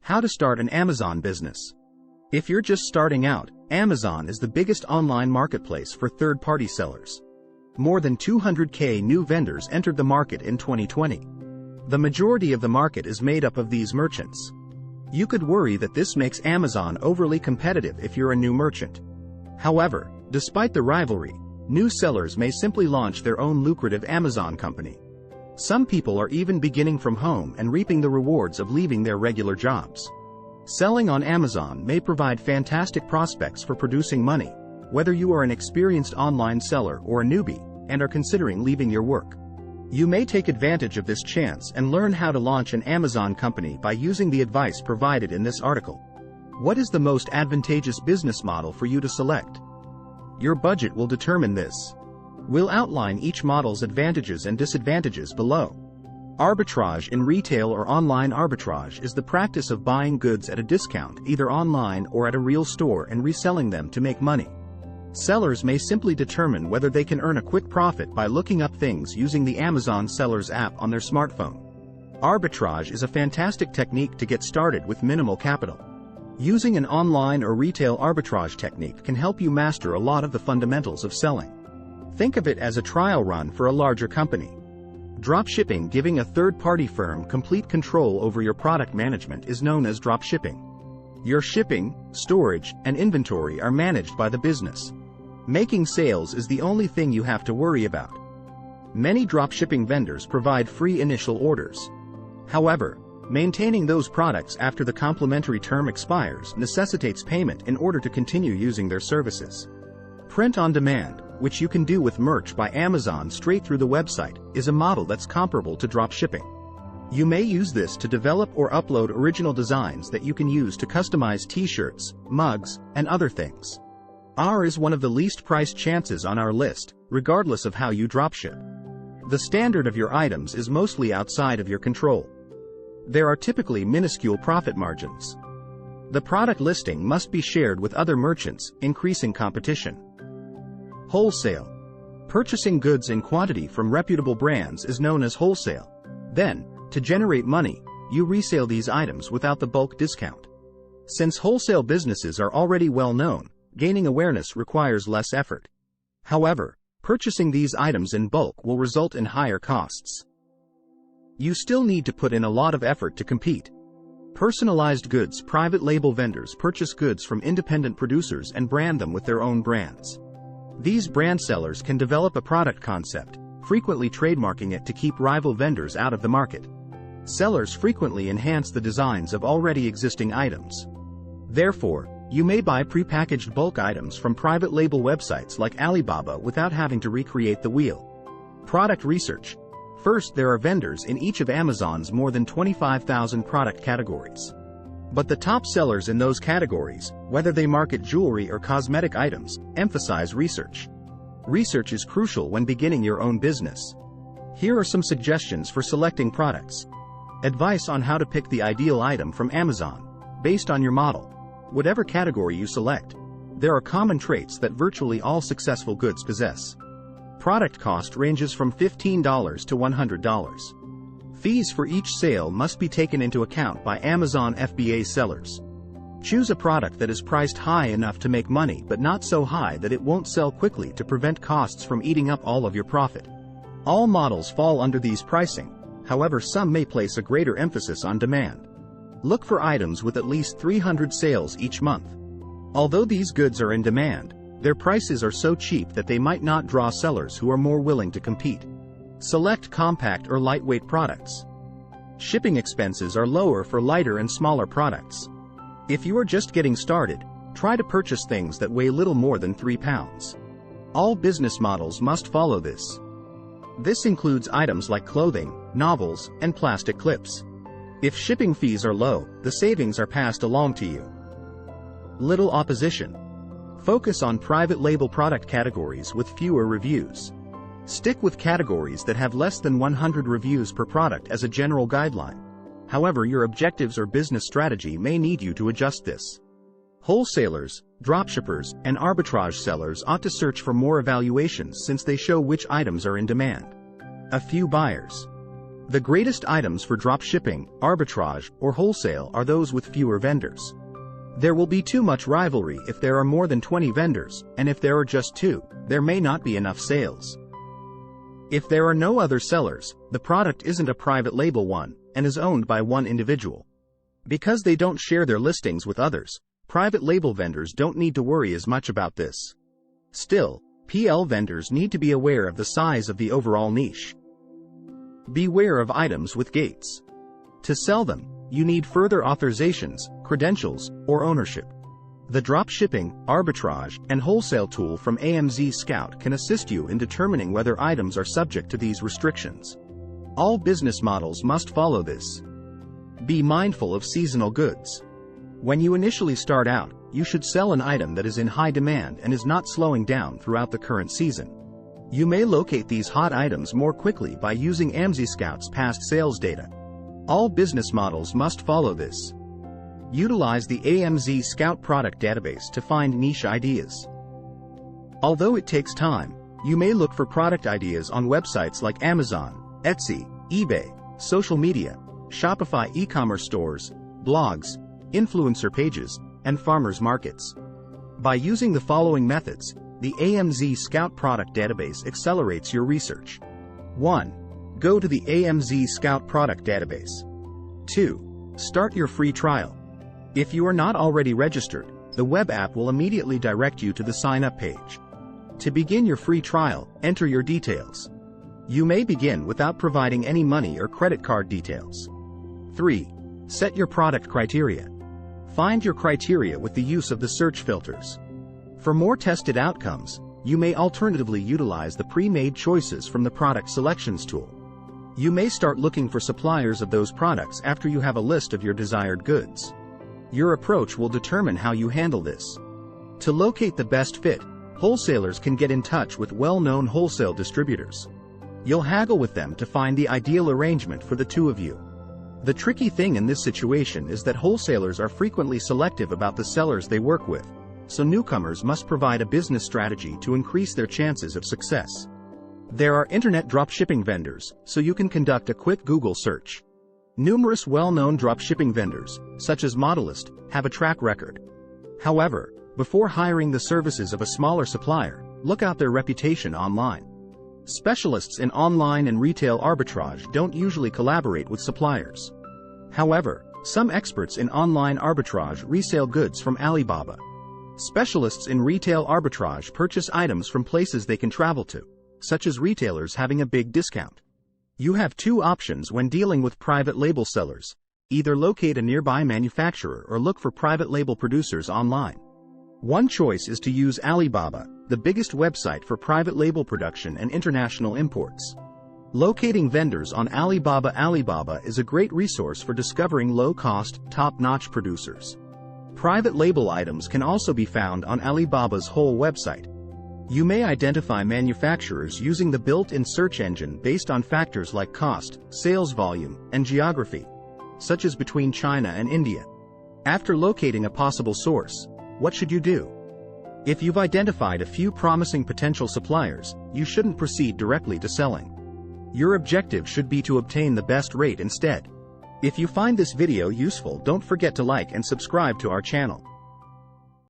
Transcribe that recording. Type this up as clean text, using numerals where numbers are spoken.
How to start an Amazon business. If you're just starting out, Amazon is the biggest online marketplace for third-party sellers. More than 200,000 new vendors entered the market in 2020. The majority of the market is made up of these merchants. You could worry that this makes Amazon overly competitive if you're a new merchant. However, despite the rivalry, new sellers may simply launch their own lucrative Amazon company. Some people are even beginning from home and reaping the rewards of leaving their regular jobs. Selling on Amazon may provide fantastic prospects for producing money, whether you are an experienced online seller or a newbie, and are considering leaving your work. You may take advantage of this chance and learn how to launch an Amazon company by using the advice provided in this article. What is the most advantageous business model for you to select? Your budget will determine this. We'll outline each model's advantages and disadvantages below. Arbitrage in retail or online arbitrage is the practice of buying goods at a discount either online or at a real store and reselling them to make money. Sellers may simply determine whether they can earn a quick profit by looking up things using the Amazon Sellers app on their smartphone. Arbitrage is a fantastic technique to get started with minimal capital. Using an online or retail arbitrage technique can help you master a lot of the fundamentals of selling. Think of it as a trial run for a larger company. Dropshipping, giving a third-party firm complete control over your product management, is known as dropshipping. Your shipping, storage, and inventory are managed by the business. Making sales is the only thing you have to worry about. Many dropshipping vendors provide free initial orders. However, maintaining those products after the complimentary term expires necessitates payment in order to continue using their services. Print on demand, which you can do with Merch by Amazon straight through the website, is a model that's comparable to dropshipping. You may use this to develop or upload original designs that you can use to customize t-shirts, mugs, and other things. R is one of the least priced chances on our list, regardless of how you dropship. The standard of your items is mostly outside of your control. There are typically minuscule profit margins. The product listing must be shared with other merchants, increasing competition. Wholesale. Purchasing goods in quantity from reputable brands is known as wholesale. Then, to generate money, you resell these items without the bulk discount. Since wholesale businesses are already well known, gaining awareness requires less effort. However, purchasing these items in bulk will result in higher costs. You still need to put in a lot of effort to compete. Personalized goods. Private label vendors purchase goods from independent producers and brand them with their own brands. These brand sellers can develop a product concept, frequently trademarking it to keep rival vendors out of the market. Sellers frequently enhance the designs of already existing items. Therefore, you may buy prepackaged bulk items from private label websites like Alibaba without having to recreate the wheel. Product research. First, there are vendors in each of Amazon's more than 25,000 product categories. But the top sellers in those categories, whether they market jewelry or cosmetic items, emphasize research. Research is crucial when beginning your own business. Here are some suggestions for selecting products. Advice on how to pick the ideal item from Amazon, based on your model. Whatever category you select, there are common traits that virtually all successful goods possess. Product cost ranges from $15 to $100. Fees for each sale must be taken into account by Amazon FBA sellers. Choose a product that is priced high enough to make money but not so high that it won't sell quickly to prevent costs from eating up all of your profit. All models fall under these pricing, however some may place a greater emphasis on demand. Look for items with at least 300 sales each month. Although these goods are in demand, their prices are so cheap that they might not draw sellers who are more willing to compete. Select compact or lightweight products. Shipping expenses are lower for lighter and smaller products. If you are just getting started, try to purchase things that weigh little more than 3 pounds. All business models must follow this. This includes items like clothing, novels, and plastic clips. If shipping fees are low, the savings are passed along to you. Little opposition. Focus on private label product categories with fewer reviews. Stick with categories that have less than 100 reviews per product as a general guideline. However, your objectives or business strategy may need you to adjust this. Wholesalers, dropshippers, and arbitrage sellers ought to search for more evaluations since they show which items are in demand. A few buyers. The greatest items for drop shipping, arbitrage, or wholesale are those with fewer vendors. There will be too much rivalry if there are more than 20 vendors, and if there are just 2, there may not be enough sales. If there are no other sellers, the product isn't a private label one, and is owned by one individual. Because they don't share their listings with others, private label vendors don't need to worry as much about this. Still, PL vendors need to be aware of the size of the overall niche. Beware of items with gates. To sell them, you need further authorizations, credentials, or ownership. The drop shipping, arbitrage, and wholesale tool from AMZ Scout can assist you in determining whether items are subject to these restrictions. All business models must follow this. Be mindful of seasonal goods. When you initially start out, you should sell an item that is in high demand and is not slowing down throughout the current season. You may locate these hot items more quickly by using AMZ Scout's past sales data. All business models must follow this. Utilize the AMZ Scout product database to find niche ideas. Although it takes time, you may look for product ideas on websites like Amazon, Etsy, eBay, social media, Shopify e-commerce stores, blogs, influencer pages, and farmers markets. By using the following methods, the AMZ Scout product database accelerates your research. 1. Go to the AMZ Scout product database. 2. Start your free trial. If you are not already registered, the web app will immediately direct you to the sign-up page. To begin your free trial, enter your details. You may begin without providing any money or credit card details. 3. Set your product criteria. Find your criteria with the use of the search filters. For more tested outcomes, you may alternatively utilize the pre-made choices from the product selections tool. You may start looking for suppliers of those products after you have a list of your desired goods. Your approach will determine how you handle this. To locate the best fit, wholesalers can get in touch with well-known wholesale distributors. You'll haggle with them to find the ideal arrangement for the two of you. The tricky thing in this situation is that wholesalers are frequently selective about the sellers they work with, so newcomers must provide a business strategy to increase their chances of success. There are internet dropshipping vendors, so you can conduct a quick Google search. Numerous well-known dropshipping vendors, such as Modelist, have a track record. However, before hiring the services of a smaller supplier, look out their reputation online. Specialists in online and retail arbitrage don't usually collaborate with suppliers. However, some experts in online arbitrage resell goods from Alibaba. Specialists in retail arbitrage purchase items from places they can travel to, such as retailers having a big discount. You have two options when dealing with private label sellers. Either locate a nearby manufacturer or look for private label producers online. One choice is to use Alibaba, the biggest website for private label production and international imports. Locating vendors on Alibaba is a great resource for discovering low-cost, top-notch producers. Private label items can also be found on Alibaba's whole website. You may identify manufacturers using the built-in search engine based on factors like cost, sales volume, and geography, such as between China and India. After locating a possible source, what should you do? If you've identified a few promising potential suppliers, you shouldn't proceed directly to selling. Your objective should be to obtain the best rate instead. If you find this video useful, don't forget to like and subscribe to our channel.